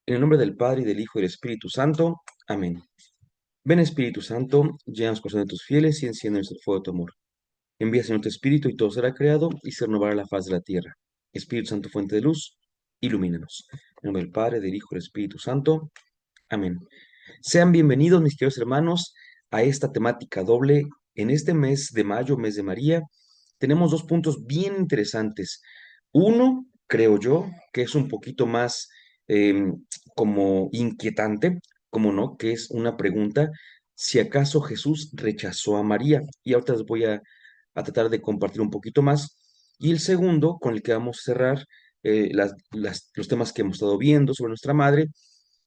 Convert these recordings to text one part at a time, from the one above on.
En el nombre del Padre, y del Hijo, y del Espíritu Santo. Amén. Ven Espíritu Santo, llena los corazones de tus fieles y enciende nuestro fuego de tu amor. Envía Señor tu Espíritu y todo será creado y se renovará la faz de la tierra. Espíritu Santo, fuente de luz, ilumínanos. En nombre del Padre, del Hijo y del Espíritu Santo. Amén. Sean bienvenidos, mis queridos hermanos, a esta temática doble. En este mes de mayo, mes de María, tenemos dos puntos bien interesantes. Uno, creo yo, que es un poquito más como inquietante, como no, que es una pregunta, si acaso Jesús rechazó a María. Y ahorita les voy a tratar de compartir un poquito más. Y el segundo, con el que vamos a cerrar los temas que hemos estado viendo sobre nuestra madre,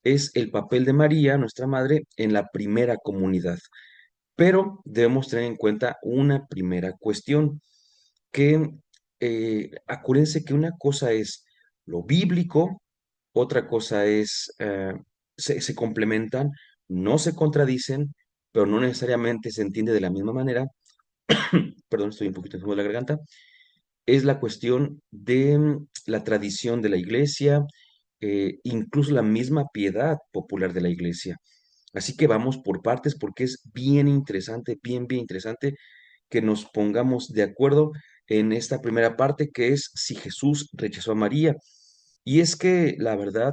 es el papel de María, nuestra madre, en la primera comunidad. Pero debemos tener en cuenta una primera cuestión, que acuérdense que una cosa es lo bíblico, otra cosa es, se complementan, no se contradicen, pero no necesariamente se entiende de la misma manera. Perdón, estoy un poquito enfermo de la garganta. Es la cuestión de la tradición de la iglesia, incluso la misma piedad popular de la iglesia. Así que vamos por partes porque es bien interesante, bien interesante que nos pongamos de acuerdo en esta primera parte, que es si Jesús rechazó a María. Y es que la verdad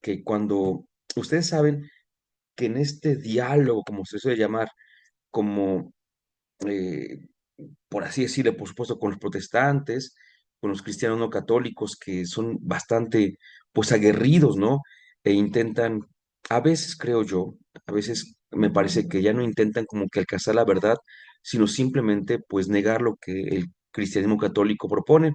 que cuando ustedes saben que en este diálogo, como se suele llamar, como eh, por así decirlo, por supuesto, con los protestantes, con los cristianos no católicos, que son bastante, pues, aguerridos, ¿no? E intentan, a veces creo yo, a veces me parece que ya no intentan como que alcanzar la verdad, sino simplemente, pues, negar lo que el cristianismo católico propone.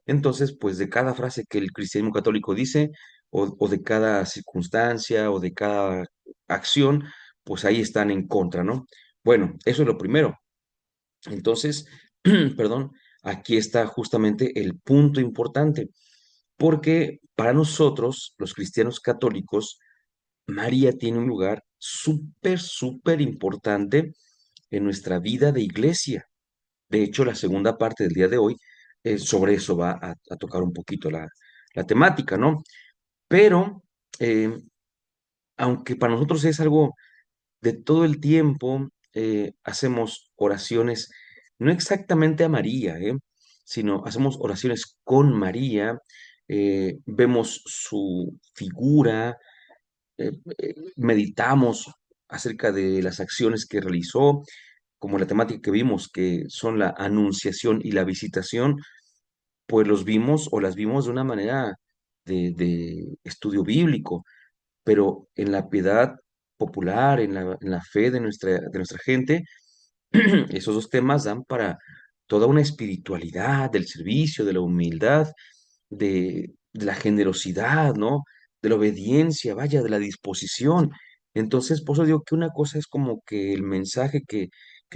Entonces, pues, de cada frase que el cristianismo católico dice, o de cada circunstancia, o de cada acción, pues ahí están en contra, ¿no? Bueno, eso es lo primero. Entonces, perdón, aquí está justamente el punto importante, porque para nosotros, los cristianos católicos, María tiene un lugar súper importante en nuestra vida de iglesia. De hecho, la segunda parte del día de hoy, sobre eso va a tocar un poquito la temática, ¿no? Pero, eh, aunque para nosotros es algo de todo el tiempo, hacemos oraciones, no exactamente a María, sino hacemos oraciones con María, vemos su figura, meditamos acerca de las acciones que realizó, como la temática que vimos, que son la anunciación y la visitación, pues los vimos o las vimos de una manera de estudio bíblico, pero en la piedad popular, en la fe de nuestra gente, esos dos temas dan para toda una espiritualidad del servicio, de la humildad, de la generosidad, ¿no? De la obediencia, vaya, de la disposición. Entonces, por eso digo que una cosa es como que el mensaje que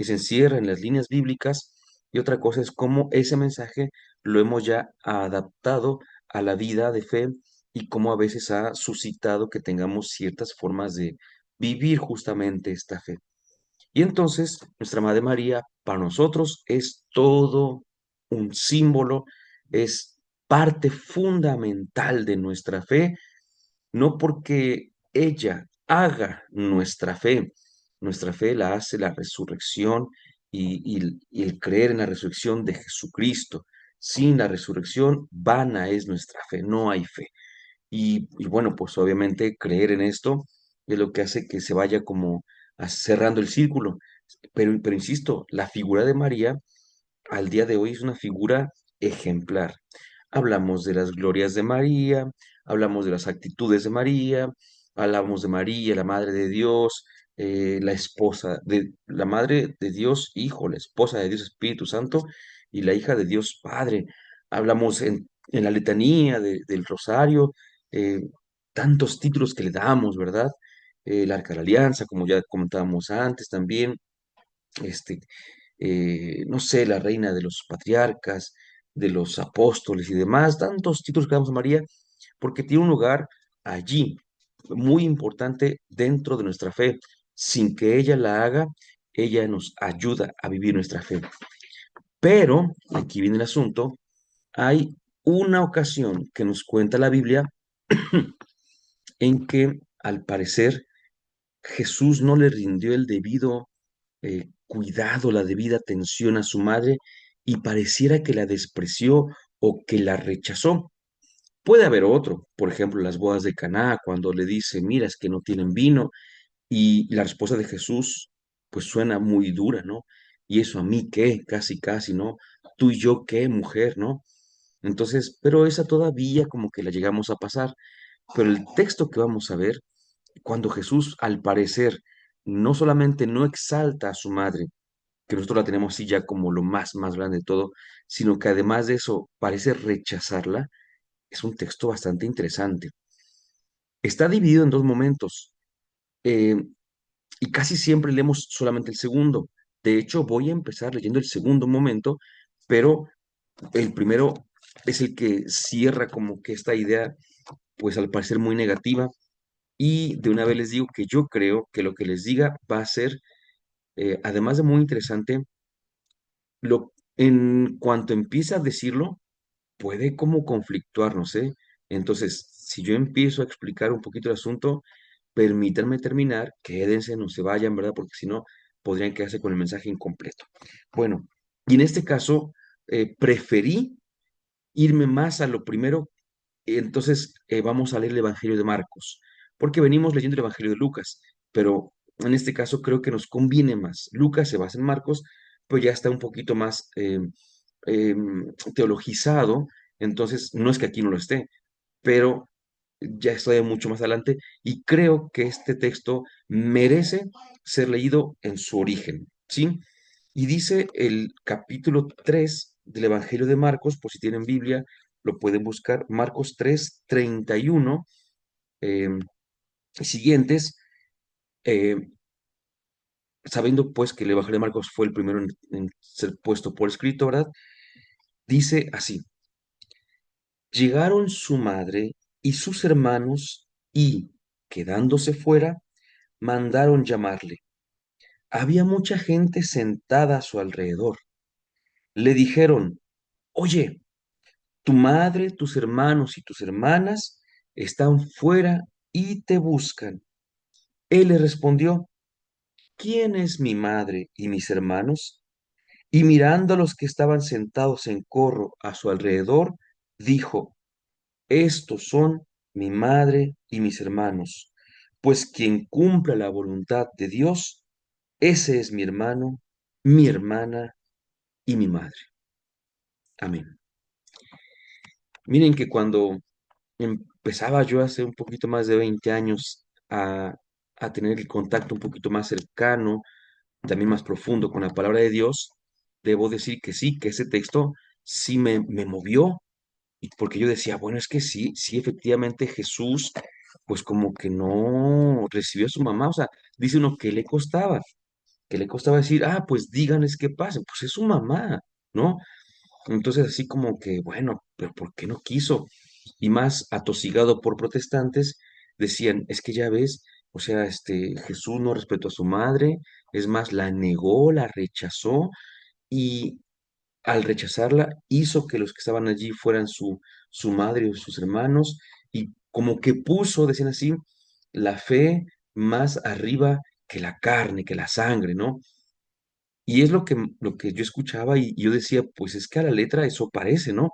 se encierra en las líneas bíblicas y otra cosa es cómo ese mensaje lo hemos ya adaptado a la vida de fe y cómo a veces ha suscitado que tengamos ciertas formas de vivir justamente esta fe. Y entonces, nuestra Madre María para nosotros es todo un símbolo, es parte fundamental de nuestra fe, no porque ella haga nuestra fe la hace la resurrección y el creer en la resurrección de Jesucristo. Sin la resurrección, vana es nuestra fe, no hay fe. Y bueno, pues obviamente creer en esto es lo que hace que se vaya como cerrando el círculo. Pero insisto, la figura de María al día de hoy es una figura ejemplar. Hablamos de las glorias de María, hablamos de las actitudes de María, hablamos de María, la Madre de Dios, la esposa de la Madre de Dios Hijo, la esposa de Dios Espíritu Santo y la hija de Dios Padre. Hablamos en la letanía del Rosario, eh, tantos títulos que le damos, ¿verdad? El Arca de la Alianza, como ya comentábamos antes también, este, no sé, la reina de los patriarcas, de los apóstoles y demás, tantos títulos que damos a María, porque tiene un lugar allí muy importante dentro de nuestra fe. Sin que ella la haga, ella nos ayuda a vivir nuestra fe. Pero, aquí viene el asunto, hay una ocasión que nos cuenta la Biblia en que al parecer Jesús no le rindió el debido cuidado, la debida atención a su madre y pareciera que la despreció o que la rechazó. Puede haber otro, por ejemplo, las bodas de Caná, cuando le dice, mira, es que no tienen vino, y la respuesta de Jesús, pues suena muy dura, ¿no? ¿Y eso a mí qué? Casi, casi, ¿no? ¿Tú y yo qué, mujer, no? Entonces, pero esa todavía como que la llegamos a pasar. Pero el texto que vamos a ver, cuando Jesús, al parecer, no solamente no exalta a su madre, que nosotros la tenemos así ya como lo más grande de todo, sino que además de eso parece rechazarla, es un texto bastante interesante. Está dividido en dos momentos. eh, y casi siempre leemos solamente el segundo. De hecho, voy a empezar leyendo el segundo momento, pero el primero es el que cierra como que esta idea, pues al parecer muy negativa. Y de una vez les digo que yo creo que lo que les diga va a ser, además de muy interesante, en cuanto empieza a decirlo, puede como conflictuarnos, ¿eh? Entonces, si yo empiezo a explicar un poquito el asunto, permítanme terminar, quédense, no se vayan, ¿verdad? Porque si no, podrían quedarse con el mensaje incompleto. Bueno, y en este caso, preferí irme más a lo primero, entonces vamos a leer el Evangelio de Marcos, porque venimos leyendo el Evangelio de Lucas, pero en este caso creo que nos conviene más. Lucas se basa en Marcos, pues ya está un poquito más teologizado, entonces no es que aquí no lo esté, pero ya estoy mucho más adelante y creo que este texto merece ser leído en su origen, ¿sí? Y dice el capítulo 3 del Evangelio de Marcos, por si tienen Biblia, lo pueden buscar, Marcos 3 31 eh, siguientes, eh, sabiendo pues que el Evangelio de Marcos fue el primero en ser puesto por escrito, ¿verdad? Dice así, llegaron su madre y sus hermanos y, quedándose fuera, mandaron llamarle. Había mucha gente sentada a su alrededor. Le dijeron, oye, tu madre, tus hermanos y tus hermanas están fuera y te buscan. Él le respondió, ¿quién es mi madre y mis hermanos? Y mirando a los que estaban sentados en corro a su alrededor, dijo, estos son mi madre y mis hermanos, pues quien cumpla la voluntad de Dios, ese es mi hermano, mi hermana y mi madre. Amén. Miren que cuando empezaba yo hace un poquito más de 20 años a tener el contacto un poquito más cercano, también más profundo con la palabra de Dios, debo decir que sí, que ese texto sí me movió, y porque yo decía, bueno, es que sí, sí, efectivamente Jesús, pues como que no recibió a su mamá, o sea, dice uno que le costaba decir, ah, pues díganles qué pasa, pues es su mamá, ¿no? Entonces, así como que, bueno, pero ¿por qué no quiso? Y más atosigado por protestantes, decían, es que ya ves, o sea, Jesús no respetó a su madre, es más, la negó, la rechazó, y al rechazarla hizo que los que estaban allí fueran su madre o sus hermanos, y como que puso, decían así, la fe más arriba que la carne, que la sangre, ¿no? Y es lo que yo escuchaba y yo decía, pues es que a la letra eso parece, ¿no?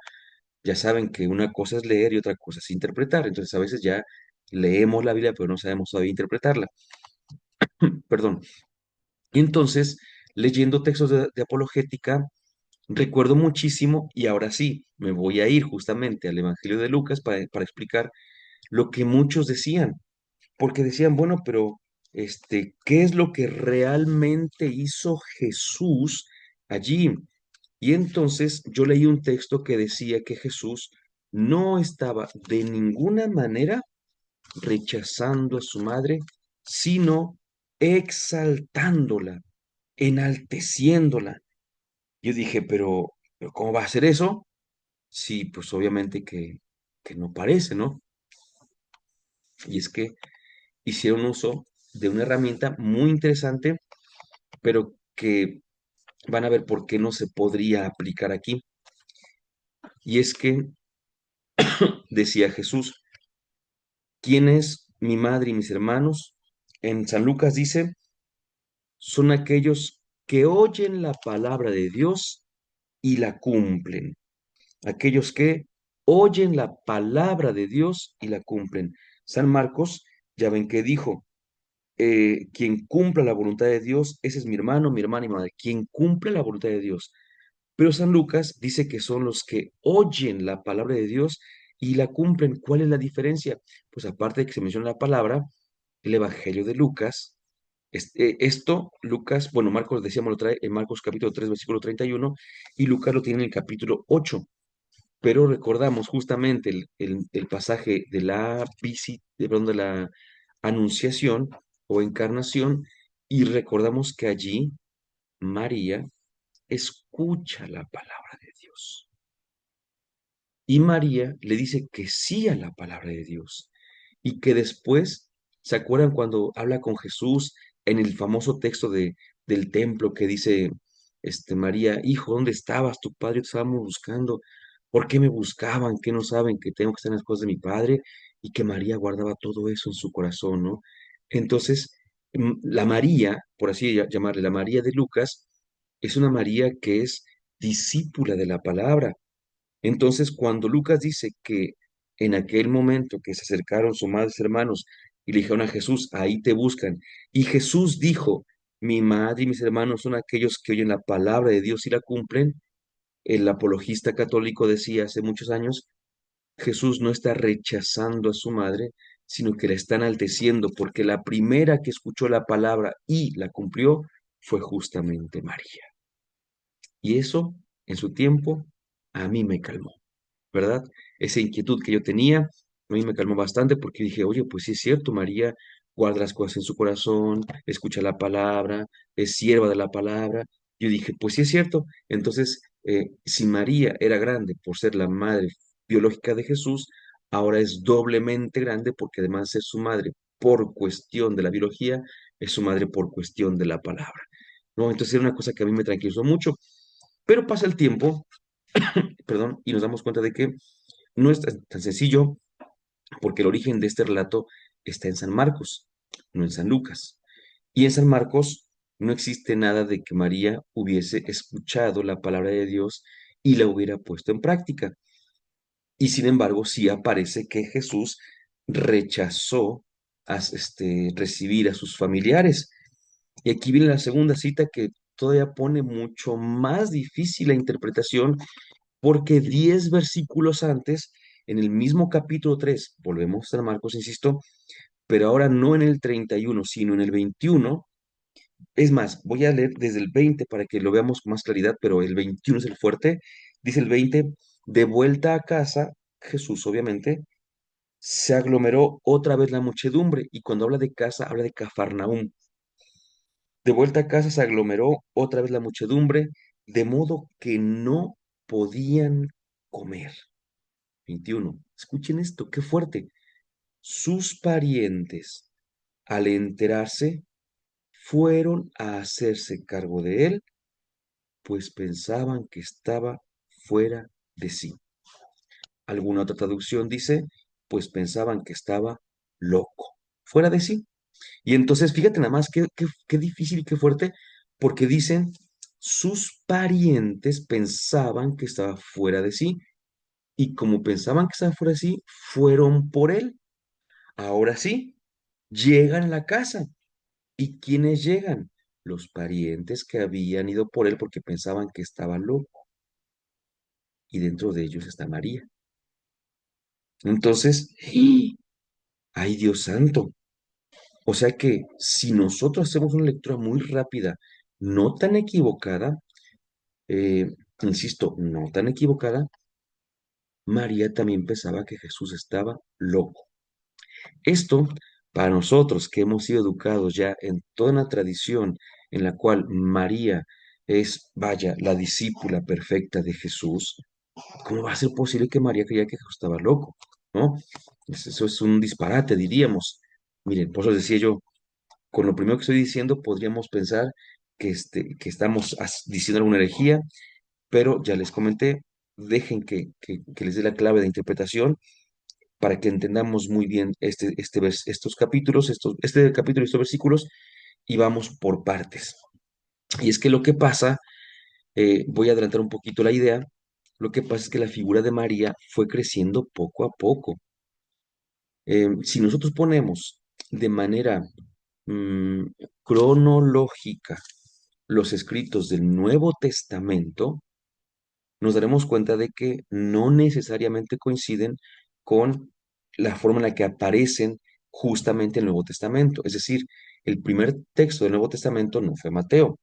Ya saben que una cosa es leer y otra cosa es interpretar. Entonces a veces ya leemos la Biblia, pero no sabemos todavía interpretarla. Perdón. Y entonces, leyendo textos de apologética, recuerdo muchísimo, y ahora sí, me voy a ir justamente al Evangelio de Lucas para explicar lo que muchos decían. Porque decían, bueno, pero ¿qué es lo que realmente hizo Jesús allí? Y entonces yo leí un texto que decía que Jesús no estaba de ninguna manera rechazando a su madre, sino exaltándola, enalteciéndola. Yo dije, pero ¿cómo va a ser eso? Sí, pues obviamente que no parece, ¿no? Y es que hicieron uso de una herramienta muy interesante, pero que van a ver por qué no se podría aplicar aquí. Y es que decía Jesús, ¿quién es mi madre y mis hermanos. En San Lucas dice, son aquellos que oyen la palabra de Dios y la cumplen. Aquellos que oyen la palabra de Dios y la cumplen. San Marcos, ya ven que dijo, quien cumpla la voluntad de Dios, ese es mi hermano, mi hermana y mi madre, quien cumple la voluntad de Dios. Pero San Lucas dice que son los que oyen la palabra de Dios y la cumplen. ¿Cuál es la diferencia? Pues aparte de que se menciona la palabra, el Evangelio de Lucas, esto, Lucas, bueno, Marcos, decíamos, lo trae en Marcos capítulo 3 versículo 31 y Lucas lo tiene en el capítulo 8. Pero recordamos justamente el pasaje de la perdón, de la anunciación o encarnación y recordamos que allí María escucha la palabra de Dios. Y María le dice que sí a la palabra de Dios y que después, ¿se acuerdan cuando habla con Jesús en el famoso texto del templo que dice, María, hijo, ¿dónde estabas? Tu padre te estábamos buscando. ¿Por qué me buscaban? ¿Qué no saben que tengo que estar en las cosas de mi padre? Y que María guardaba todo eso en su corazón, ¿no? Entonces, la María, por así llamarle, la María de Lucas, es una María que es discípula de la palabra. Entonces, cuando Lucas dice que en aquel momento que se acercaron sus madres hermanos y le dijeron a Jesús, ahí te buscan, y Jesús dijo, mi madre y mis hermanos son aquellos que oyen la palabra de Dios y la cumplen, el apologista católico decía hace muchos años, Jesús no está rechazando a su madre, sino que la está enalteciendo, porque la primera que escuchó la palabra y la cumplió fue justamente María. Y eso, en su tiempo, a mí me calmó. ¿Verdad? Esa inquietud que yo tenía, a mí me calmó bastante porque dije, oye, pues sí es cierto, María guarda las cosas en su corazón, escucha la palabra, es sierva de la palabra. Yo dije, pues sí es cierto. Entonces, si María era grande por ser la madre biológica de Jesús, ahora es doblemente grande porque además de ser su madre por cuestión de la biología, es su madre por cuestión de la palabra. ¿No? Entonces era una cosa que a mí me tranquilizó mucho. Pero pasa el tiempo, perdón, y nos damos cuenta de que no es tan sencillo porque el origen de este relato está en San Marcos, no en San Lucas. Y en San Marcos no existe nada de que María hubiese escuchado la palabra de Dios y la hubiera puesto en práctica. Y sin embargo, sí aparece que Jesús rechazó recibir a sus familiares. Y aquí viene la segunda cita que todavía pone mucho más difícil la interpretación porque 10 versículos antes, en el mismo capítulo 3 volvemos a San Marcos, insisto, pero ahora no en el 31 sino en el 21. Es más, voy a leer desde el 20 para que lo veamos con más claridad, pero el 21 es el fuerte. Dice el 20, de vuelta a casa, Jesús obviamente, se aglomeró otra vez la muchedumbre, y cuando habla de casa, habla de Cafarnaúm. De vuelta a casa se aglomeró otra vez la muchedumbre, de modo que no podían comer. 21. Escuchen esto, qué fuerte. Sus parientes, al enterarse, fueron a hacerse cargo de él, pues pensaban que estaba fuera de sí. Alguna otra traducción dice, pues pensaban que estaba loco, fuera de sí. Y entonces, fíjate nada más qué difícil y qué fuerte, porque dicen, sus parientes pensaban que estaba fuera de sí, y como pensaban que estaba fuera de sí, fueron por él. Ahora sí, llegan a la casa. ¿Y quiénes llegan? Los parientes que habían ido por él porque pensaban que estaba loco. Y dentro de ellos está María. Entonces, ¡ay, ay, Dios santo! O sea que si nosotros hacemos una lectura muy rápida, no tan equivocada, eh, insisto, no tan equivocada, María también pensaba que Jesús estaba loco. Esto, para nosotros que hemos sido educados ya en toda una tradición en la cual María es, vaya, la discípula perfecta de Jesús, ¿cómo va a ser posible que María creía que Jesús estaba loco? ¿No? Eso es un disparate, diríamos. Miren, por eso decía yo, con lo primero que estoy diciendo, podríamos pensar que estamos diciendo alguna herejía, pero ya les comenté, dejen que les dé la clave de interpretación para que entendamos muy bien estos capítulos, este capítulo y estos versículos, y vamos por partes. Y es que lo que pasa, voy a adelantar un poquito la idea, lo que pasa es que la figura de María fue creciendo poco a poco. Si nosotros ponemos de manera mm, cronológica los escritos del Nuevo Testamento, nos daremos cuenta de que no necesariamente coinciden con la forma en la que aparecen justamente el Nuevo Testamento. Es decir, el primer texto del Nuevo Testamento no fue Mateo,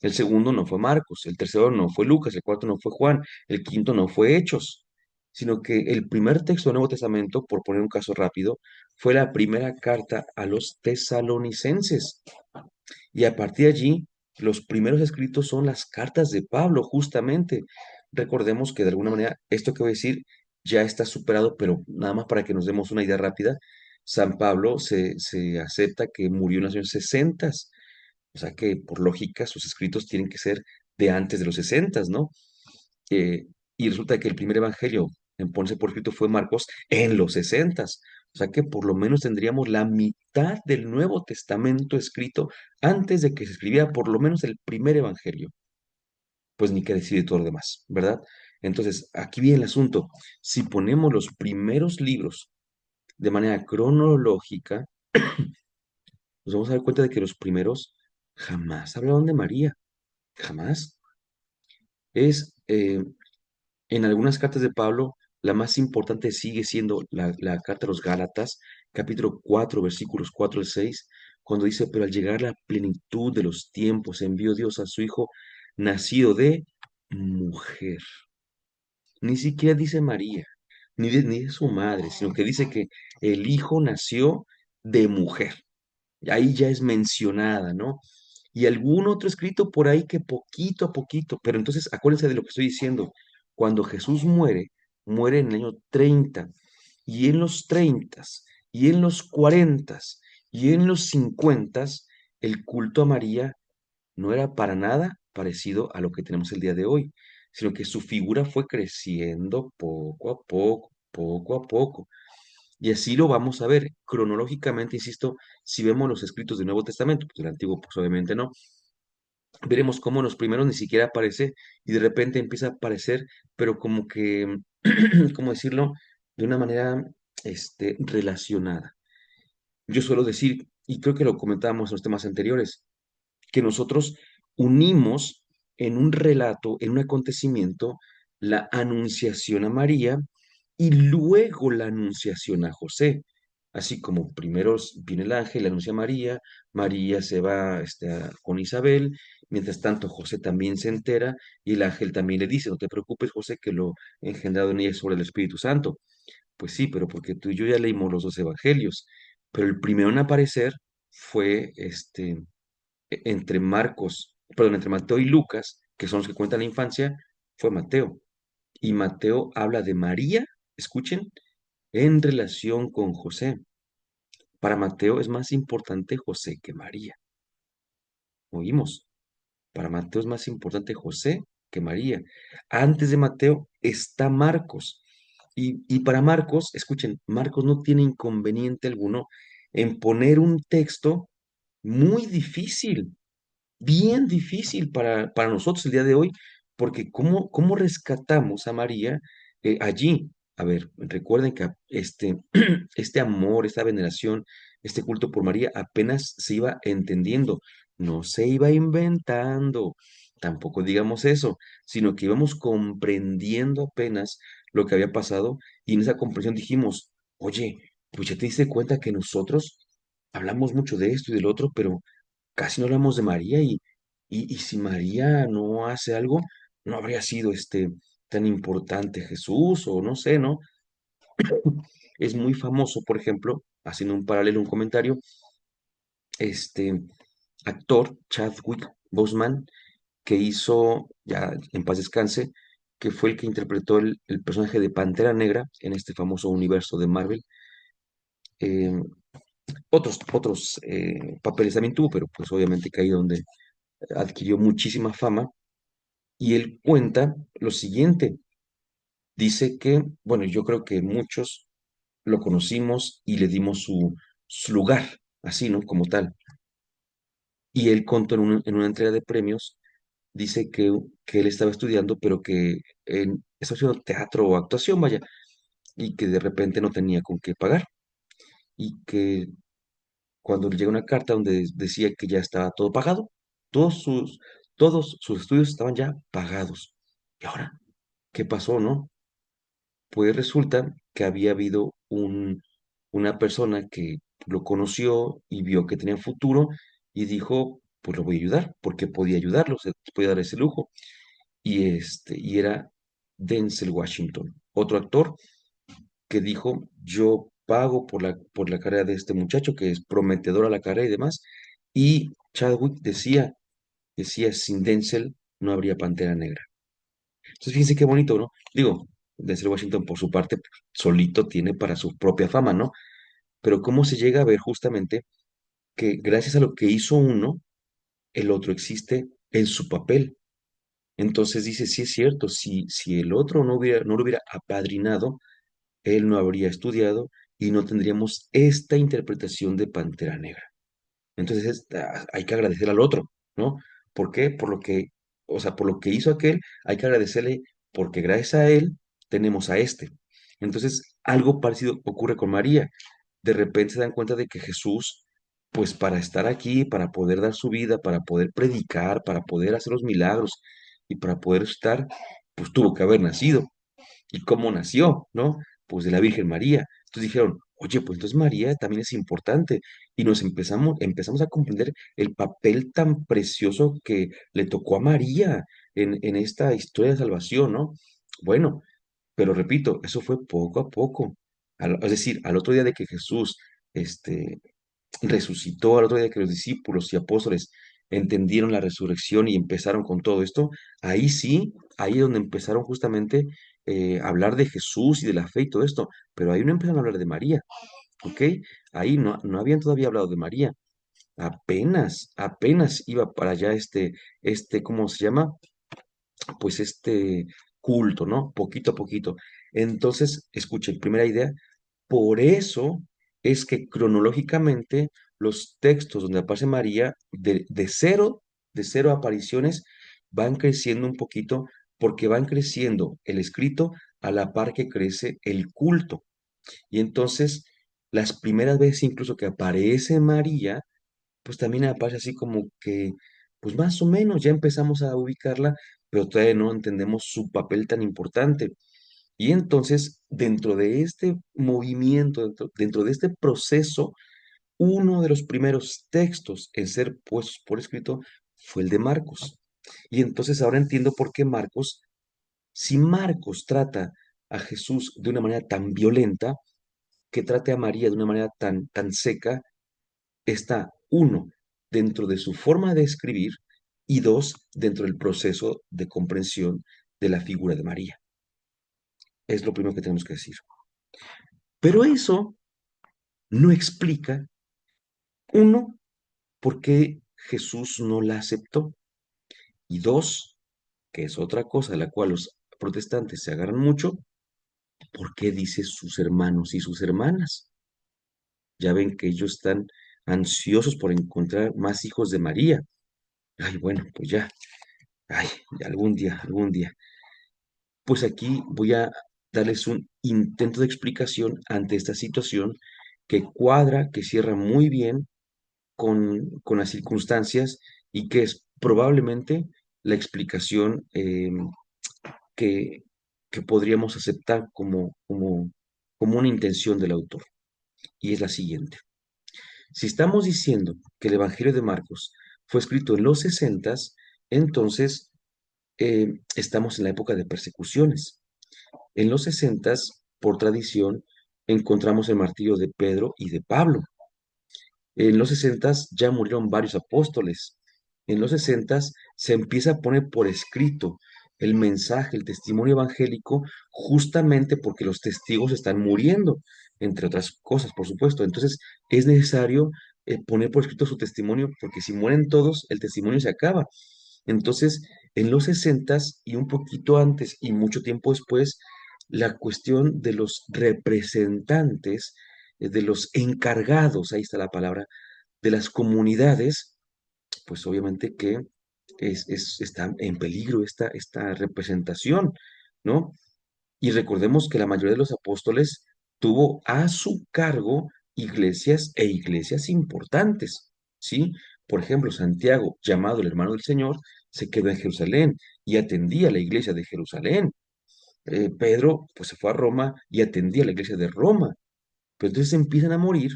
el segundo no fue Marcos, el tercero no fue Lucas, el cuarto no fue Juan, el quinto no fue Hechos, sino que el primer texto del Nuevo Testamento, por poner un caso rápido, fue la primera carta a los tesalonicenses. Y a partir de allí, los primeros escritos son las cartas de Pablo, justamente. Recordemos que de alguna manera esto que voy a decir ya está superado, pero nada más para que nos demos una idea rápida, San Pablo se acepta que murió en los años 60, o sea que por lógica sus escritos tienen que ser de antes de los 60, ¿no? Eh, y resulta que el primer evangelio en ponerse por escrito fue Marcos en los 60. O sea que por lo menos tendríamos la mitad del Nuevo Testamento escrito antes de que se escribiera por lo menos el primer evangelio. Pues ni que decir de todo lo demás, ¿verdad? Entonces, aquí viene el asunto. Si ponemos los primeros libros de manera cronológica, nos vamos a dar cuenta de que los primeros jamás hablaron de María, jamás. Es, en algunas cartas de Pablo, la más importante sigue siendo la carta a los Gálatas, capítulo 4 versículos 4 al 6, cuando dice, pero al llegar la plenitud de los tiempos, envió Dios a su Hijo, nacido de mujer. Ni siquiera dice María, ni de su madre, sino que dice que el Hijo nació de mujer. Y ahí ya es mencionada, ¿no? Y algún otro escrito por ahí que poquito a poquito, pero entonces acuérdense de lo que estoy diciendo. Cuando Jesús muere, muere en el año 30, y en los 30, y en los 40, y en los 50, el culto a María no era para nada parecido a lo que tenemos el día de hoy, sino que su figura fue creciendo poco a poco, poco a poco. Y así lo vamos a ver cronológicamente, insisto, si vemos los escritos del Nuevo Testamento, pues el Antiguo pues obviamente no, veremos cómo los primeros ni siquiera aparece y de repente empieza a aparecer, pero como que, ¿cómo decirlo? De una manera relacionada. Yo suelo decir, y creo que lo comentábamos en los temas anteriores, que nosotros unimos en un relato, en un acontecimiento, la anunciación a María y luego la anunciación a José. Así como primero viene el ángel, le anuncia a María, María se va con Isabel, mientras tanto José también se entera y el ángel también le dice, no te preocupes José, que lo engendrado en ella es sobre el Espíritu Santo. Pues sí, pero porque tú y yo ya leímos los dos evangelios, pero el primero en aparecer fue entre Marcos, perdón, entre Mateo y Lucas, que son los que cuentan la infancia, fue Mateo. Y Mateo habla de María, escuchen, en relación con José. Para Mateo es más importante José que María. Oímos, para Mateo es más importante José que María. Antes de Mateo está Marcos. Y para Marcos, escuchen, Marcos no tiene inconveniente alguno en poner un texto muy difícil, bien difícil para nosotros el día de hoy, porque ¿cómo rescatamos a María allí? A ver, recuerden que este amor, esta veneración, este culto por María apenas se iba entendiendo, no se iba inventando, tampoco digamos eso, sino que íbamos comprendiendo apenas lo que había pasado y en esa comprensión dijimos, oye, pues ya te diste cuenta que nosotros hablamos mucho de esto y del otro, pero casi no hablamos de María y si María no hace algo, no habría sido tan importante Jesús o no sé, ¿no? Es muy famoso, por ejemplo, haciendo un paralelo, un comentario, este actor Chadwick Boseman, que hizo, ya en paz descanse, que fue el que interpretó el personaje de Pantera Negra en este famoso universo de Marvel. eh, otros papeles también tuvo, pero pues obviamente que ahí donde adquirió muchísima fama. Y él cuenta lo siguiente, dice que, bueno, yo creo que muchos lo conocimos y le dimos su lugar, así, ¿no? Como tal. Y él contó en una entrega de premios, dice que él estaba estudiando, pero que estaba haciendo teatro o actuación, vaya, y que de repente no tenía con qué pagar. Y que cuando le llega una carta donde decía que ya estaba todo pagado, todos sus, todos sus estudios estaban ya pagados. ¿Y ahora qué pasó, no? Pues resulta que había habido una persona que lo conoció y vio que tenía futuro y dijo, pues lo voy a ayudar, porque podía ayudarlo, se podía dar ese lujo. Y era Denzel Washington, otro actor que dijo, yo pago por la carrera de este muchacho, que es prometedora la carrera y demás. Y Chadwick decía, sin Denzel no habría Pantera Negra. Entonces fíjense qué bonito, ¿no? Digo, Denzel Washington por su parte pues, solito tiene para su propia fama, ¿no? Pero cómo se llega a ver justamente que gracias a lo que hizo uno, el otro existe en su papel. Entonces dice, sí es cierto, si el otro no lo hubiera apadrinado, él no habría estudiado y no tendríamos esta interpretación de Pantera Negra. Entonces hay que agradecer al otro, ¿no? ¿Por qué? O sea, por lo que hizo aquel, hay que agradecerle porque gracias a él tenemos a este. Entonces, algo parecido ocurre con María. De repente se dan cuenta de que Jesús, pues para estar aquí, para poder dar su vida, para poder predicar, para poder hacer los milagros y para poder estar, pues tuvo que haber nacido. ¿Y cómo nació? ¿No? Pues de la Virgen María. Entonces dijeron, oye, pues entonces María también es importante. Y empezamos a comprender el papel tan precioso que le tocó a María en esta historia de salvación, ¿no? Bueno, pero repito, eso fue poco a poco. Es decir, al otro día de que Jesús este, resucitó, al otro día que los discípulos y apóstoles entendieron la resurrección y empezaron con todo esto, ahí sí, ahí es donde empezaron justamente a hablar de Jesús y de la fe y todo esto, pero ahí no empezaron a hablar de María, ¿ok? Ahí no habían todavía hablado de María, apenas iba para allá ¿cómo se llama? Pues este culto, ¿no? Poquito a poquito. Entonces, escuchen, primera idea, por eso es que cronológicamente los textos donde aparece María, de cero apariciones, van creciendo un poquito porque van creciendo el escrito a la par que crece el culto. Y entonces, las primeras veces incluso que aparece María, pues también aparece así como que, pues más o menos ya empezamos a ubicarla, pero todavía no entendemos su papel tan importante. Y entonces, dentro de este movimiento, dentro de este proceso, uno de los primeros textos en ser puestos por escrito fue el de Marcos. Y entonces ahora entiendo por qué Marcos, si Marcos trata a Jesús de una manera tan violenta, que trate a María de una manera tan seca, está, uno, dentro de su forma de escribir y dos, dentro del proceso de comprensión de la figura de María. Es lo primero que tenemos que decir. Pero eso no explica, uno, por qué Jesús no la aceptó y dos, que es otra cosa de la cual los protestantes se agarran mucho, por qué dice sus hermanos y sus hermanas. Ya ven que ellos están ansiosos por encontrar más hijos de María. Ay, bueno, pues ya, ay, algún día, algún día. Pues aquí voy a darles un intento de explicación ante esta situación que cuadra, que cierra muy bien con las circunstancias y que es probablemente la explicación que, que podríamos aceptar como una intención del autor. Y es la siguiente. Si estamos diciendo que el Evangelio de Marcos fue escrito en los 60, entonces estamos en la época de persecuciones. En los 60, por tradición, encontramos el martirio de Pedro y de Pablo. En los 60 ya murieron varios apóstoles. En los 60 se empieza a poner por escrito el mensaje, el testimonio evangélico, justamente porque los testigos están muriendo, entre otras cosas, por supuesto. Entonces es necesario poner por escrito su testimonio, porque si mueren todos, el testimonio se acaba. Entonces, en los 60 y un poquito antes y mucho tiempo después, la cuestión de los representantes, de los encargados, ahí está la palabra, de las comunidades, pues obviamente que está en peligro esta representación, ¿no? Y recordemos que la mayoría de los apóstoles tuvo a su cargo iglesias e iglesias importantes, ¿sí? Por ejemplo, Santiago, llamado el hermano del Señor, se quedó en Jerusalén y atendía la iglesia de Jerusalén. Pedro, pues se fue a Roma y atendía la iglesia de Roma. Pero entonces empiezan a morir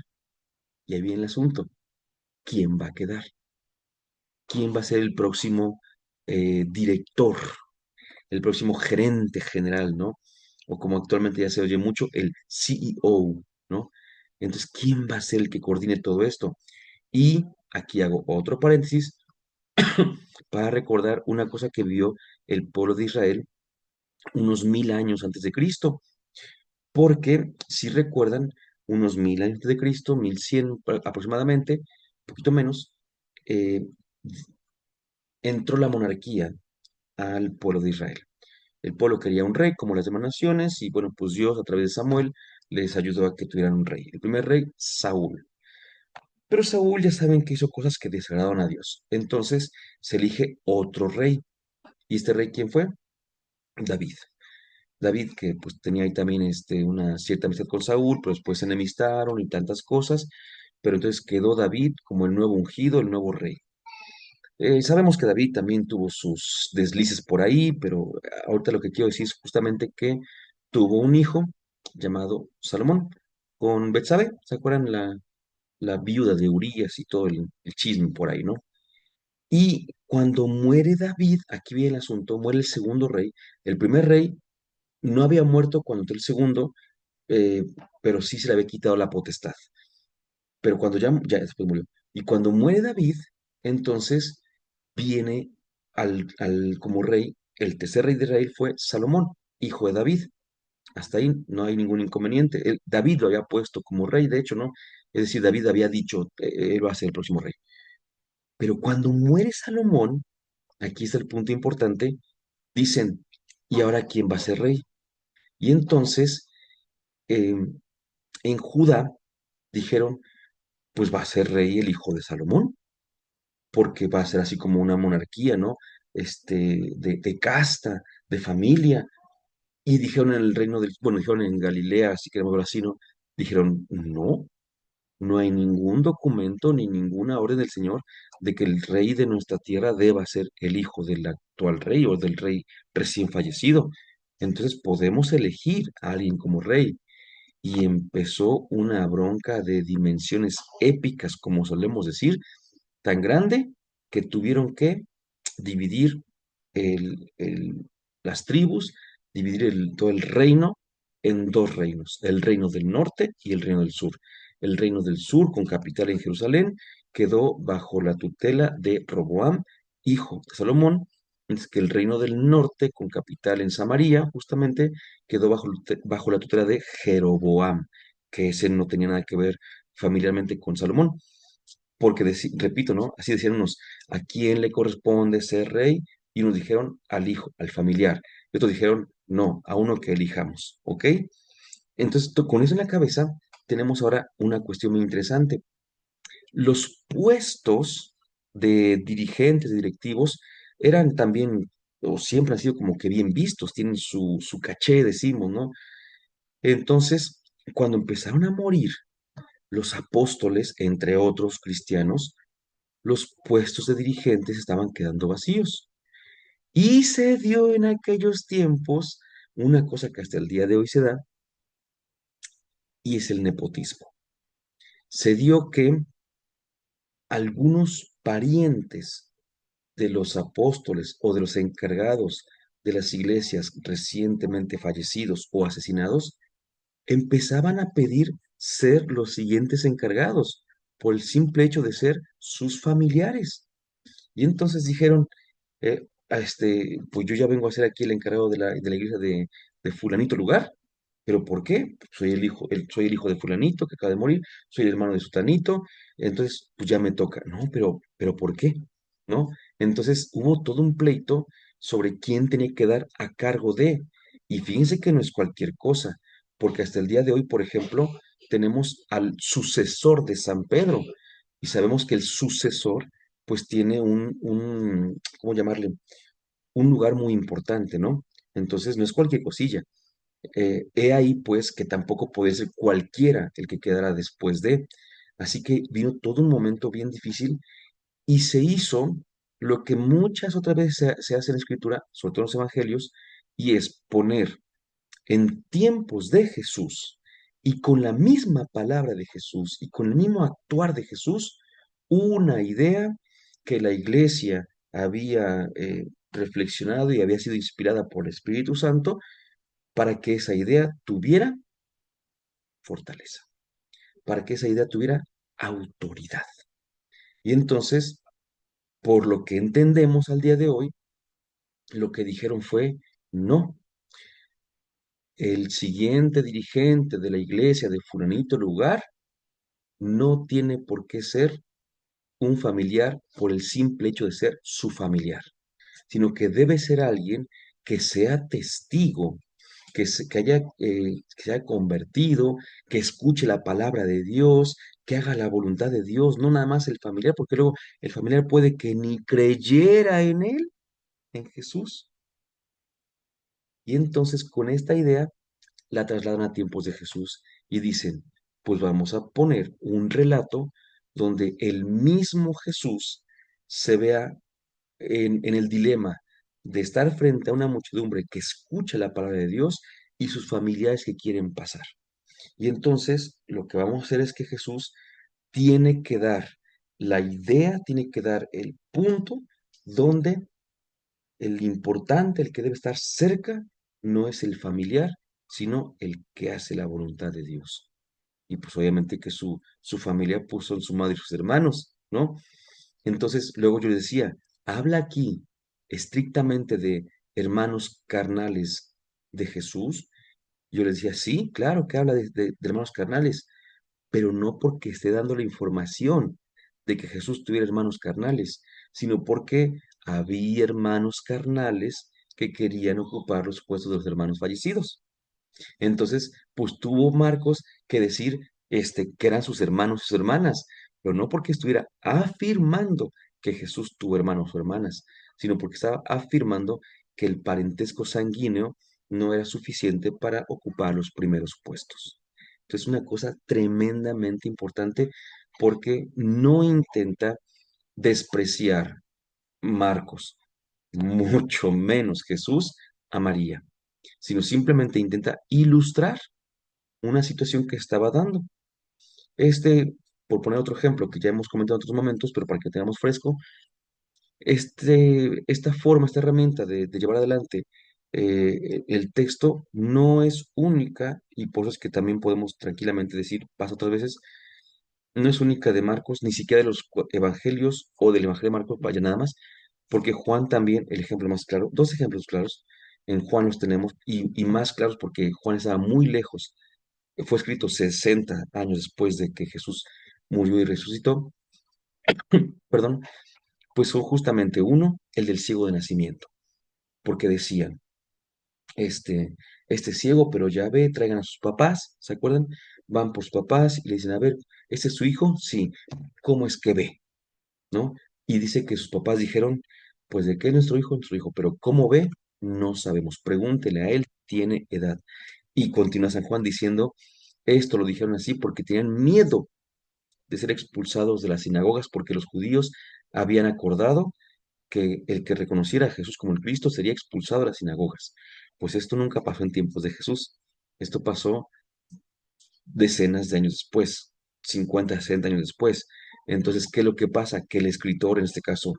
y ahí viene el asunto. ¿Quién va a quedar? ¿Quién va a ser el próximo director, el próximo gerente general, ¿no? O como actualmente ya se oye mucho, el CEO, ¿no? Entonces, ¿quién va a ser el que coordine todo esto? Y aquí hago otro paréntesis para recordar una cosa que vio el pueblo de Israel unos 1000 años antes de Cristo, porque si recuerdan, unos 1000 años antes de Cristo, 1100 aproximadamente, un poquito menos, eh, entró la monarquía al pueblo de Israel. El pueblo quería un rey como las demás naciones y bueno, pues Dios a través de Samuel les ayudó a que tuvieran un rey. El primer rey, Saúl. Pero Saúl ya saben que hizo cosas que desagradaron a Dios. Entonces se elige otro rey. ¿Y este rey quién fue? David. David que pues tenía ahí también una cierta amistad con Saúl, pero después se enemistaron y tantas cosas. Pero entonces quedó David como el nuevo ungido, el nuevo rey. Sabemos que David también tuvo sus deslices por ahí, pero ahorita lo que quiero decir es justamente que tuvo un hijo llamado Salomón con Betsabé. ¿Se acuerdan la viuda de Urías y todo el chisme por ahí, ¿no? Y cuando muere David, aquí viene el asunto, muere el segundo rey. El primer rey no había muerto cuando entró el segundo, eh, pero sí se le había quitado la potestad. Pero cuando ya después murió. Y cuando muere David, entonces viene como rey, el tercer rey de Israel fue Salomón, hijo de David. Hasta ahí no hay ningún inconveniente. David lo había puesto como rey, de hecho, ¿no? Es decir, David había dicho, él va a ser el próximo rey. Pero cuando muere Salomón, aquí está el punto importante, dicen, ¿y ahora quién va a ser rey? Y entonces, eh, en Judá dijeron, pues va a ser rey el hijo de Salomón, porque va a ser así como una monarquía, ¿no? De casta, de familia. Y dijeron en el reino del, bueno, dijeron en Galilea, si queremos verlo así, ¿no? Dijeron, no, no hay ningún documento ni ninguna orden del Señor de que el rey de nuestra tierra deba ser el hijo del actual rey o del rey recién fallecido. Entonces podemos elegir a alguien como rey. Y empezó una bronca de dimensiones épicas, como solemos decir, tan grande que tuvieron que dividir las tribus, dividir todo el reino en dos reinos, el reino del norte y el reino del sur. El reino del sur, con capital en Jerusalén, quedó bajo la tutela de Roboam, hijo de Salomón, mientras que el reino del norte, con capital en Samaria, justamente, quedó bajo la tutela de Jeroboam, que ese no tenía nada que ver familiarmente con Salomón. Porque, repito, ¿no? Así decían unos, ¿a quién le corresponde ser rey? Y unos dijeron al hijo, al familiar. Y otros dijeron, no, a uno que elijamos, ¿ok? Entonces, con eso en la cabeza, tenemos ahora una cuestión muy interesante. Los puestos de dirigentes, de directivos, eran también, o siempre han sido como que bien vistos, tienen su caché, decimos, ¿no? Entonces, cuando empezaron a morir los apóstoles, entre otros cristianos, los puestos de dirigentes estaban quedando vacíos. Y se dio en aquellos tiempos una cosa que hasta el día de hoy se da, y es el nepotismo. Se dio que algunos parientes de los apóstoles o de los encargados de las iglesias recientemente fallecidos o asesinados empezaban a pedir ser los siguientes encargados por el simple hecho de ser sus familiares. Y entonces dijeron, pues yo ya vengo a ser aquí el encargado de la iglesia de fulanito lugar. ¿Pero por qué? Pues soy el hijo de fulanito que acaba de morir, soy el hermano de sutanito, entonces pues ya me toca. No, pero ¿por qué? ¿No? Entonces hubo todo un pleito sobre quién tenía que dar a cargo de. Y fíjense que no es cualquier cosa, porque hasta el día de hoy, por ejemplo, tenemos al sucesor de San Pedro y sabemos que el sucesor pues tiene ¿cómo llamarle? Un lugar muy importante, ¿no? Entonces no es cualquier cosilla. He ahí pues que tampoco puede ser cualquiera el que quedara después de. Así que vino todo un momento bien difícil y se hizo lo que muchas otras veces se hace en la escritura, sobre todo en los evangelios, y es poner en tiempos de Jesús y con la misma palabra de Jesús y con el mismo actuar de Jesús, una idea que la iglesia había reflexionado y había sido inspirada por el Espíritu Santo para que esa idea tuviera fortaleza, para que esa idea tuviera autoridad. Y entonces, por lo que entendemos al día de hoy, lo que dijeron fue, no, el siguiente dirigente de la iglesia de fulanito lugar no tiene por qué ser un familiar por el simple hecho de ser su familiar, sino que debe ser alguien que sea testigo, que se haya convertido, que escuche la palabra de Dios, que haga la voluntad de Dios, no nada más el familiar, porque luego el familiar puede que ni creyera en él, en Jesús. Y entonces con esta idea la trasladan a tiempos de Jesús y dicen, pues vamos a poner un relato donde el mismo Jesús se vea en el dilema de estar frente a una muchedumbre que escucha la palabra de Dios y sus familiares que quieren pasar. Y entonces lo que vamos a hacer es que Jesús tiene que dar la idea, tiene que dar el punto donde el importante, el que debe estar cerca, no es el familiar, sino el que hace la voluntad de Dios. Y pues obviamente que su familia pues son su madre y sus hermanos, ¿no? Entonces luego yo le decía, habla aquí estrictamente de hermanos carnales de Jesús. Yo le decía, sí, claro que habla de hermanos carnales, pero no porque esté dando la información de que Jesús tuviera hermanos carnales, sino porque había hermanos carnales que querían ocupar los puestos de los hermanos fallecidos. Entonces, pues tuvo Marcos que decir que eran sus hermanos y sus hermanas, pero no porque estuviera afirmando que Jesús tuvo hermanos o hermanas, sino porque estaba afirmando que el parentesco sanguíneo no era suficiente para ocupar los primeros puestos. Entonces, una cosa tremendamente importante porque no intenta despreciar Marcos, mucho menos Jesús, a María, sino simplemente intenta ilustrar una situación que estaba dando. Por poner otro ejemplo que ya hemos comentado en otros momentos, pero para que tengamos fresco, esta forma, esta herramienta de llevar adelante el texto no es única y por eso es que también podemos tranquilamente decir, pasa otras veces, no es única de Marcos, ni siquiera de los evangelios o del evangelio de Marcos, vaya nada más, porque Juan también, el ejemplo más claro, dos ejemplos claros, en Juan los tenemos y más claros porque Juan estaba muy lejos. Fue escrito 60 años después de que Jesús murió y resucitó, perdón, pues son justamente uno, el del ciego de nacimiento, porque decían, este, este ciego, pero ya ve, traigan a sus papás, ¿se acuerdan? Van por sus papás y le dicen, a ver, ¿este es su hijo? Sí, ¿cómo es que ve? ¿No? Y dice que sus papás dijeron, pues de qué es nuestro hijo, pero ¿cómo ve? No sabemos, pregúntele a él, tiene edad. Y continúa San Juan diciendo, esto lo dijeron así porque tenían miedo de ser expulsados de las sinagogas porque los judíos habían acordado que el que reconociera a Jesús como el Cristo sería expulsado de las sinagogas. Pues esto nunca pasó en tiempos de Jesús. Esto pasó decenas de años después, 50, 60 años después. Entonces, ¿qué es lo que pasa? Que el escritor, en este caso,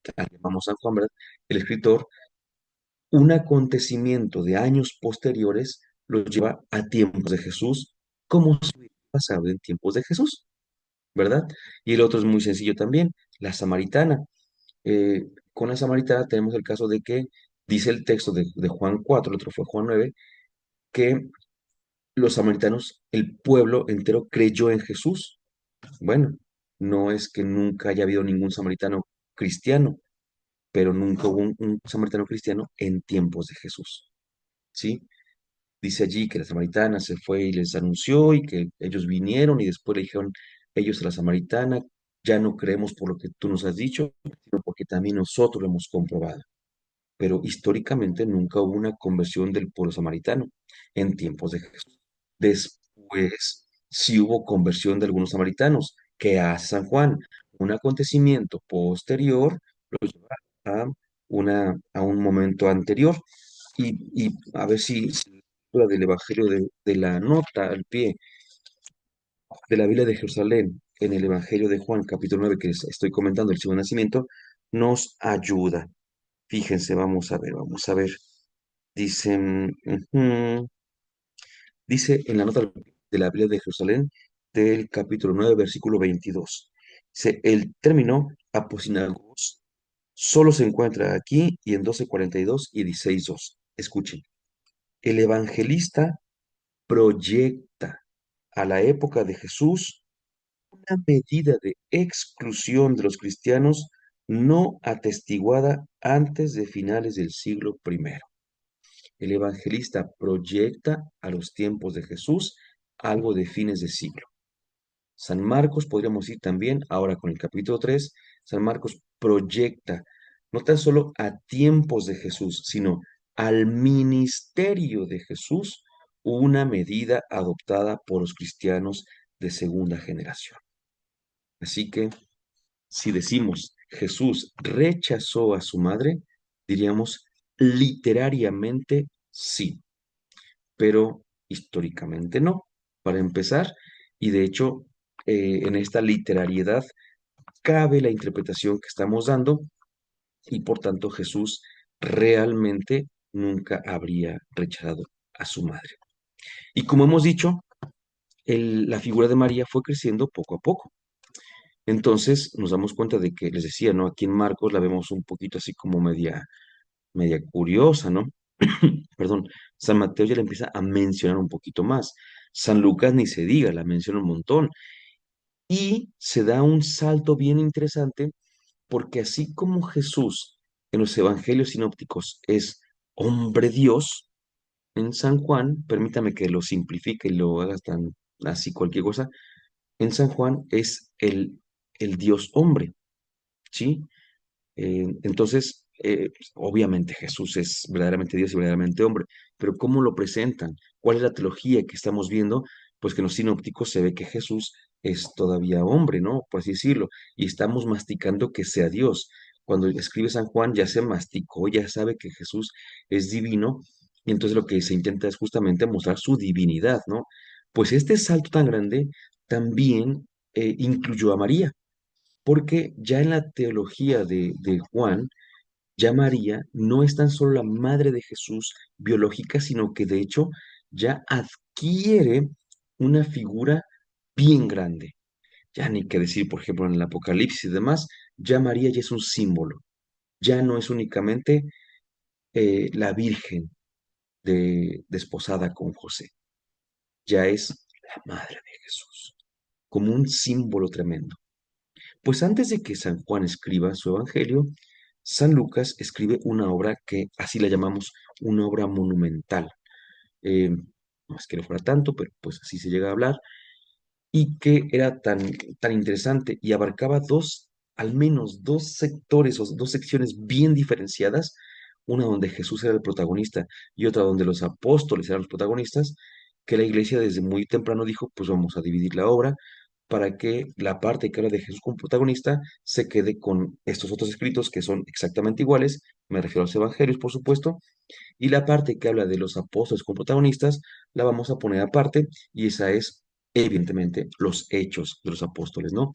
que llamamos San Juan, ¿verdad? El escritor, un acontecimiento de años posteriores, lo lleva a tiempos de Jesús, como si hubiera pasado en tiempos de Jesús, ¿verdad? Y el otro es muy sencillo también, la samaritana. Con la samaritana tenemos el caso de que dice el texto de Juan 4, el otro fue Juan 9, que los samaritanos, el pueblo entero creyó en Jesús. Bueno, no es que nunca haya habido ningún samaritano cristiano, pero nunca hubo un samaritano cristiano en tiempos de Jesús, ¿sí? Dice allí que la samaritana se fue y les anunció y que ellos vinieron y después le dijeron ellos a la samaritana, ya no creemos por lo que tú nos has dicho, sino porque también nosotros lo hemos comprobado. Pero históricamente nunca hubo una conversión del pueblo samaritano en tiempos de Jesús. Después sí hubo conversión de algunos samaritanos, que hace San Juan, un acontecimiento posterior los lleva a, a un momento anterior. Y a ver si la del Evangelio de la nota al pie de la Biblia de Jerusalén en el Evangelio de Juan, capítulo 9 que estoy comentando, el segundo nacimiento, nos ayuda. Fíjense, vamos a ver. Dicen, dice en la nota de la Biblia de Jerusalén del capítulo 9 versículo 22. Dice, el término aposinagos solo se encuentra aquí y en 12:42 y 16:2. Escuchen, el evangelista proyecta a la época de Jesús una medida de exclusión de los cristianos no atestiguada antes de finales del siglo primero. El evangelista proyecta a los tiempos de Jesús algo de fines de siglo. San Marcos, podríamos ir también, ahora con el capítulo 3, San Marcos proyecta no tan solo a tiempos de Jesús, sino al ministerio de Jesús, una medida adoptada por los cristianos de segunda generación. Así que, si decimos Jesús rechazó a su madre, diríamos literariamente sí, pero históricamente no, para empezar, y de hecho, en esta literariedad cabe la interpretación que estamos dando y por tanto Jesús realmente nunca habría rechazado a su madre. Y como hemos dicho, la figura de María fue creciendo poco a poco. Entonces nos damos cuenta de que, les decía, ¿no? Aquí en Marcos la vemos un poquito así como media curiosa, ¿no? Perdón, San Mateo ya la empieza a mencionar un poquito más. San Lucas ni se diga, la menciona un montón. Y se da un salto bien interesante porque así como Jesús en los evangelios sinópticos es hombre Dios, en San Juan, permítame que lo simplifique y lo haga tan así cualquier cosa, en San Juan es el Dios hombre, ¿sí? Entonces, obviamente Jesús es verdaderamente Dios y verdaderamente hombre, pero ¿cómo lo presentan? ¿Cuál es la teología que estamos viendo? Pues que en los sinópticos se ve que Jesús es todavía hombre, ¿no? Por así decirlo, y estamos masticando que sea Dios. Cuando escribe San Juan ya se masticó, ya sabe que Jesús es divino, y entonces lo que se intenta es justamente mostrar su divinidad, ¿no? Pues este salto tan grande también incluyó a María porque ya en la teología de Juan, ya María no es tan solo la madre de Jesús biológica, sino que de hecho ya adquiere una figura bien grande. Ya ni que decir, por ejemplo, en el Apocalipsis y demás, ya María ya es un símbolo, ya no es únicamente la Virgen desposada con José, ya es la madre de Jesús, como un símbolo tremendo. Pues antes de que San Juan escriba su evangelio, San Lucas escribe una obra que así la llamamos una obra monumental. Eh, no es que no fuera tanto, pero pues así se llega a hablar, y que era tan interesante y abarcaba al menos dos sectores o dos secciones bien diferenciadas, una donde Jesús era el protagonista y otra donde los apóstoles eran los protagonistas, que la iglesia desde muy temprano dijo, pues vamos a dividir la obra para que la parte que habla de Jesús como protagonista se quede con estos otros escritos que son exactamente iguales, me refiero a los evangelios, por supuesto, y la parte que habla de los apóstoles como protagonistas la vamos a poner aparte y esa es evidentemente los hechos de los apóstoles, ¿no?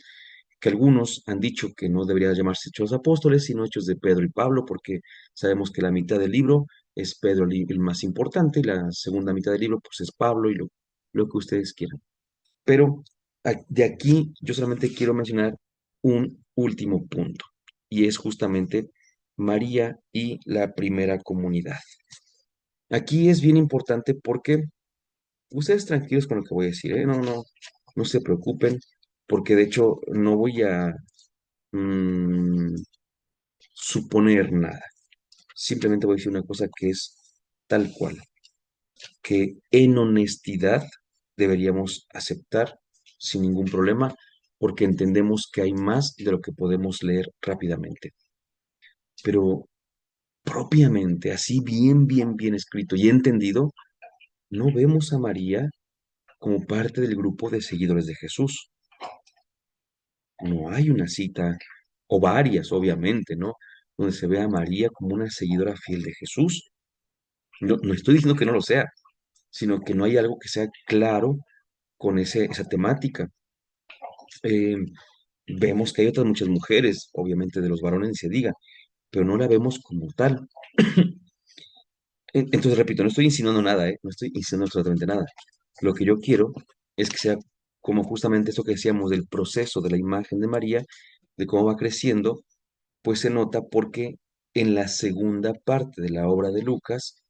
Que algunos han dicho que no debería llamarse hechos de los apóstoles, sino hechos de Pedro y Pablo, porque sabemos que la mitad del libro es Pedro el más importante y la segunda mitad del libro pues es Pablo y lo que ustedes quieran. Pero de aquí yo solamente quiero mencionar un último punto y es justamente María y la primera comunidad. Aquí es bien importante porque ustedes tranquilos con lo que voy a decir, ¿eh? No se preocupen, porque de hecho no voy a mm, suponer nada. Simplemente voy a decir una cosa que es tal cual. que en honestidad deberíamos aceptar sin ningún problema, porque entendemos que hay más de lo que podemos leer rápidamente. Pero propiamente, así bien escrito y entendido, no vemos a María como parte del grupo de seguidores de Jesús. No hay una cita, o varias, obviamente, ¿no? Donde se ve a María como una seguidora fiel de Jesús. No estoy diciendo que no lo sea, sino que no hay algo que sea claro con esa temática. Eh, Vemos que hay otras muchas mujeres, obviamente de los varones ni se diga, pero no la vemos como tal. Entonces, repito, no estoy insinuando nada, ¿eh? No estoy insinuando absolutamente nada. Lo que yo quiero es que sea como justamente eso que decíamos del proceso de la imagen de María, de cómo va creciendo, pues se nota porque en la segunda parte de la obra de Lucas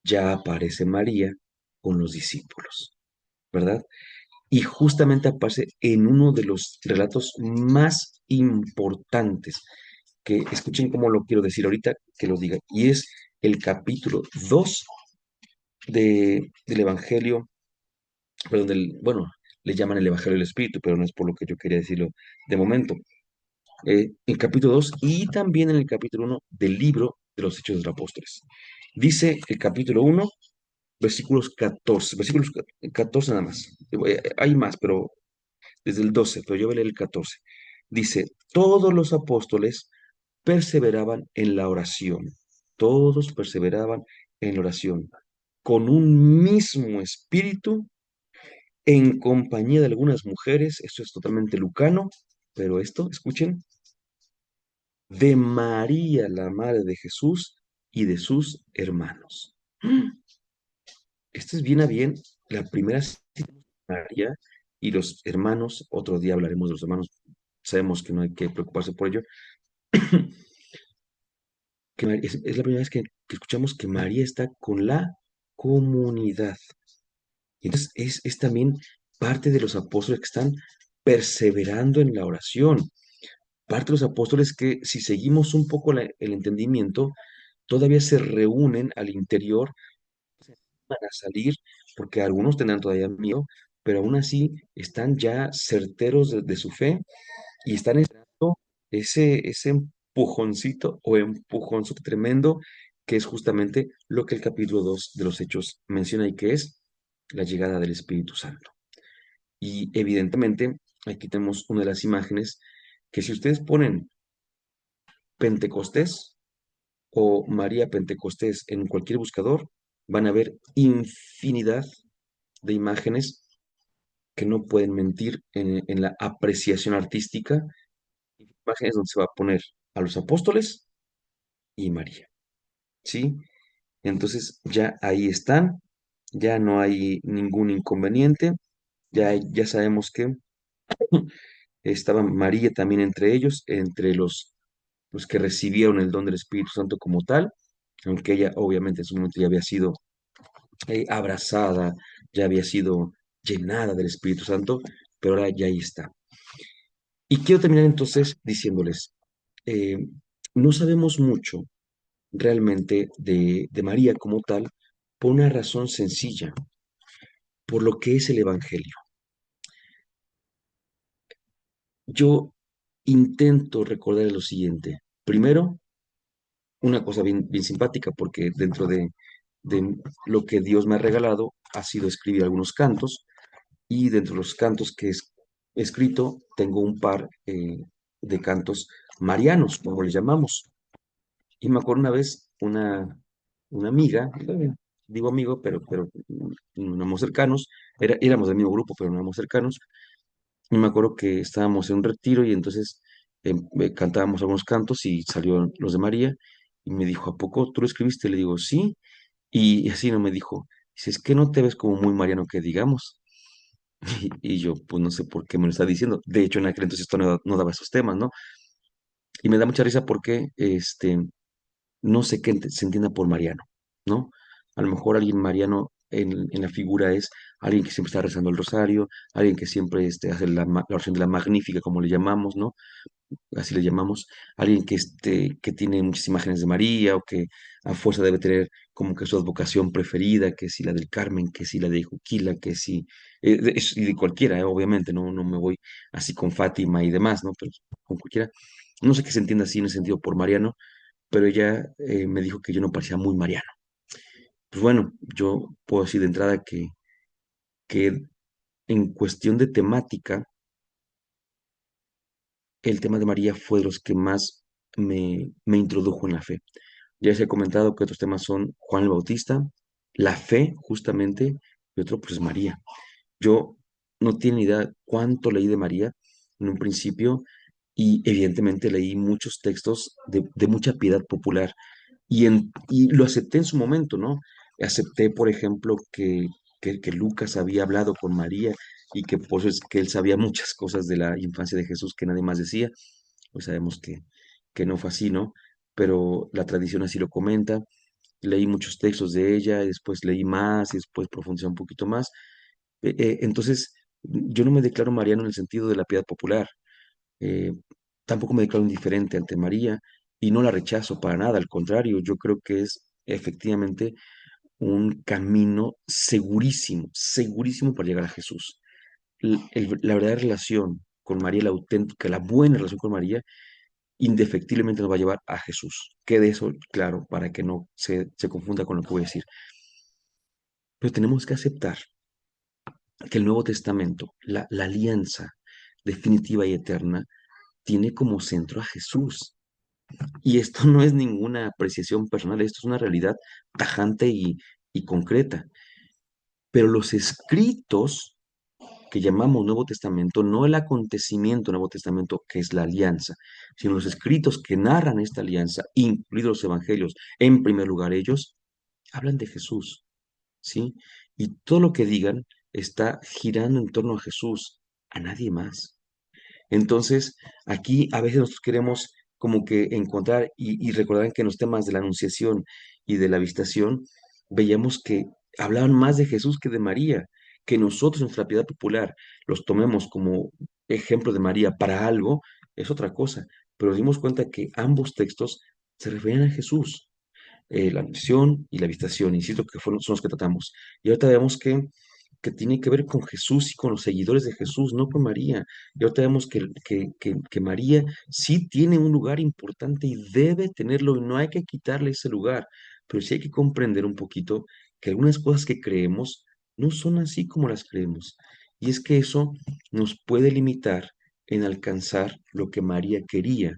ya aparece María con los discípulos, ¿verdad? Y justamente aparece en uno de los relatos más importantes, que escuchen cómo lo quiero decir ahorita, que lo diga, y es el capítulo 2 del Evangelio, perdón, bueno, le llaman el Evangelio del Espíritu, pero no es por lo que yo quería decirlo de momento. En capítulo 2 y también en el capítulo 1 del libro de los Hechos de los Apóstoles. Dice el capítulo 1, versículos 14 nada más. Hay más, pero desde el 12, pero yo voy a leer el 14. Dice, todos los apóstoles perseveraban en la oración, todos perseveraban en la oración, con un mismo espíritu, en compañía de algunas mujeres, esto es totalmente lucano, pero esto, escuchen, de María, la madre de Jesús, y de sus hermanos. Esta es bien a bien la primera cita de María y los hermanos. Otro día hablaremos de los hermanos. Sabemos que no hay que preocuparse por ello. Es la primera vez que escuchamos que María está con la comunidad. Y entonces es también parte de los apóstoles que están perseverando en la oración. Parte de los apóstoles que, si seguimos un poco el entendimiento, todavía se reúnen al interior para salir, porque algunos tendrán todavía miedo, pero aún así están ya certeros de su fe y están esperando ese empujoncito o empujoncito tremendo, que es justamente lo que el capítulo 2 de los Hechos menciona y que es la llegada del Espíritu Santo. Y evidentemente, aquí tenemos una de las imágenes que si ustedes ponen Pentecostés o María Pentecostés en cualquier buscador, van a ver infinidad de imágenes que no pueden mentir en la apreciación artística, imágenes donde se va a poner a los apóstoles y María, ¿sí? Entonces ya ahí están, ya no hay ningún inconveniente, ya sabemos que estaba María también entre ellos, entre los que recibieron el don del Espíritu Santo como tal, aunque ella obviamente en su momento ya había sido abrazada, ya había sido llenada del Espíritu Santo, pero ahora ya ahí está. Y quiero terminar entonces diciéndoles, eh, no sabemos mucho realmente de María como tal por una razón sencilla, por lo que es el Evangelio. Yo intento recordar lo siguiente. Primero, una cosa bien simpática, porque dentro de lo que Dios me ha regalado ha sido escribir algunos cantos, y dentro de los cantos que he escrito tengo un par de cantos marianos, como les llamamos. Y me acuerdo una vez una amiga, digo amigo, pero no éramos cercanos, éramos del mismo grupo, pero no éramos cercanos. Y me acuerdo que estábamos en un retiro y entonces cantábamos algunos cantos y salió los de María y me dijo, ¿a poco tú lo escribiste? Le digo, sí. Y así no me dijo, si es que no te ves como muy mariano que digamos. Y yo, pues no sé por qué me lo está diciendo. De hecho, en aquel entonces esto no daba esos temas, ¿no? Y me da mucha risa porque no sé qué se entienda por mariano, ¿no? A lo mejor alguien mariano en la figura es alguien que siempre está rezando el rosario, alguien que siempre hace la oración de la magnífica, como le llamamos, ¿no? así le llamamos, alguien que tiene muchas imágenes de María o que a fuerza debe tener como que su advocación preferida, que si la del Carmen, que si la de Juquila, que si, y de cualquiera, obviamente, no me voy así con Fátima y demás, ¿no? Pero con cualquiera. No sé qué se entiende así en el sentido por Mariano, pero ella me dijo que yo no parecía muy Mariano. Pues bueno, yo puedo decir de entrada que en cuestión de temática, el tema de María fue de los que más me introdujo en la fe. Ya les he comentado que otros temas son Juan el Bautista, la fe, justamente, y otro, pues María. Yo no tengo ni idea cuánto leí de María en un principio y evidentemente leí muchos textos de mucha piedad popular y lo acepté en su momento, ¿no? Acepté, por ejemplo, que Lucas había hablado con María y que por eso es que él sabía muchas cosas de la infancia de Jesús que nadie más decía. Pues sabemos que no fue así, ¿no? Pero la tradición así lo comenta. Leí muchos textos de ella, y después leí más y después profundicé un poquito más. Entonces, yo no me declaro mariano en el sentido de la piedad popular. eh, Tampoco me declaro indiferente ante María y no la rechazo para nada. Al contrario, yo creo que es efectivamente un camino segurísimo, segurísimo para llegar a Jesús. La verdadera relación con María, la auténtica, la buena relación con María, indefectiblemente nos va a llevar a Jesús. Quede eso claro para que no se confunda con lo que voy a decir. Pero tenemos que aceptar que el Nuevo Testamento, la alianza definitiva y eterna, tiene como centro a Jesús. Y esto no es ninguna apreciación personal, esto es una realidad tajante y concreta. Pero los escritos que llamamos Nuevo Testamento, no el acontecimiento Nuevo Testamento, que es la alianza, sino los escritos que narran esta alianza, incluidos los evangelios, en primer lugar ellos, hablan de Jesús, ¿sí? Y todo lo que digan está girando en torno a Jesús, a nadie más. Entonces, aquí a veces nosotros queremos como que encontrar y recordar que en los temas de la Anunciación y de la Visitación, veíamos que hablaban más de Jesús que de María, que nosotros en nuestra piedad popular los tomemos como ejemplo de María para algo, es otra cosa, pero nos dimos cuenta que ambos textos se referían a Jesús, la Anunciación y la Visitación, insisto que son los que tratamos. Y ahorita vemos que tiene que ver con Jesús y con los seguidores de Jesús, no con María. Y ahorita vemos que María sí tiene un lugar importante y debe tenerlo, y no hay que quitarle ese lugar, pero sí hay que comprender un poquito que algunas cosas que creemos no son así como las creemos. Y es que eso nos puede limitar en alcanzar lo que María quería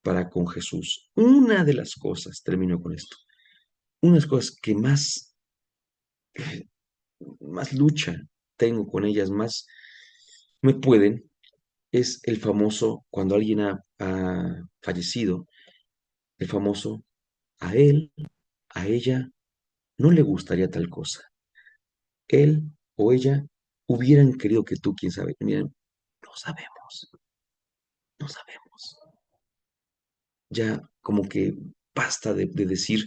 para con Jesús. Una de las cosas, termino con esto, una de las cosas que más lucha tengo con ellas, más me pueden, es el famoso, cuando alguien ha fallecido, el famoso, a él, a ella, no le gustaría tal cosa. Él o ella hubieran querido que tú, quién sabe, miren, no sabemos, no sabemos. Ya como que basta de decir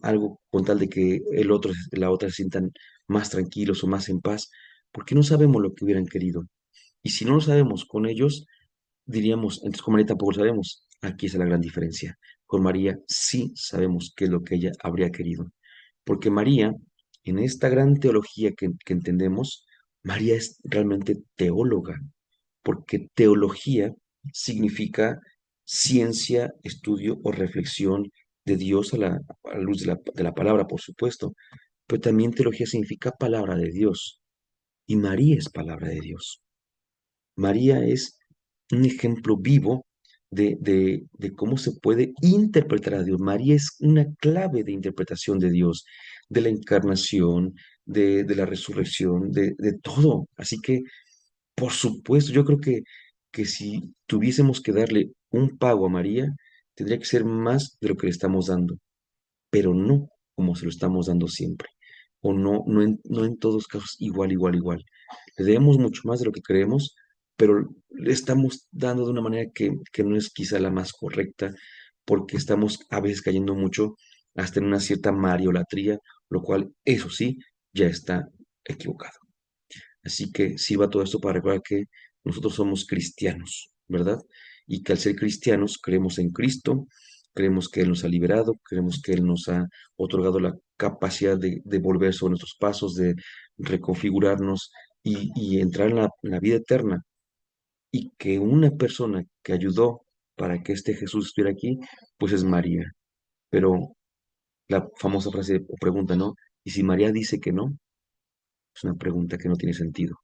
algo con tal de que el otro, la otra se sientan más tranquilos o más en paz, porque no sabemos lo que hubieran querido. Y si no lo sabemos con ellos, diríamos, entonces con María tampoco lo sabemos. Aquí está la gran diferencia. Con María sí sabemos qué es lo que ella habría querido. Porque María, en esta gran teología que entendemos, María es realmente teóloga, porque teología significa ciencia, estudio o reflexión de Dios a la luz de la palabra, por supuesto, pero también teología significa palabra de Dios, y María es palabra de Dios. María es un ejemplo vivo de cómo se puede interpretar a Dios. María es una clave de interpretación de Dios, de la encarnación, de la resurrección, de todo. Así que, por supuesto, yo creo que si tuviésemos que darle un pago a María, tendría que ser más de lo que le estamos dando, pero no como se lo estamos dando siempre, o no en todos casos igual, igual, igual. Le debemos mucho más de lo que creemos, pero le estamos dando de una manera que no es quizá la más correcta, porque estamos a veces cayendo mucho hasta en una cierta mariolatría, lo cual, eso sí, ya está equivocado. Así que sirva todo esto para recordar que nosotros somos cristianos, ¿verdad? y que al ser cristianos creemos en Cristo, creemos que Él nos ha liberado, creemos que Él nos ha otorgado la capacidad de volver sobre nuestros pasos, de reconfigurarnos y entrar en la vida eterna, y que una persona que ayudó para que este Jesús estuviera aquí, pues es María. Pero la famosa frase o pregunta, ¿no? Y si María dice que no, es una pregunta que no tiene sentido,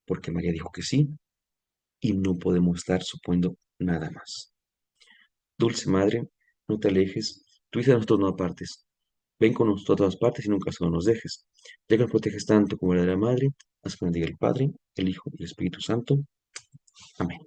porque María dijo que sí y no podemos estar suponiendo nada más. Dulce Madre, no te alejes, tú dices a nosotros no apartes. Ven con nosotros a todas partes y nunca solo nos dejes. Ya que nos proteges tanto como la de la Madre, haz que nos diga el Padre, el Hijo y el Espíritu Santo. Amén.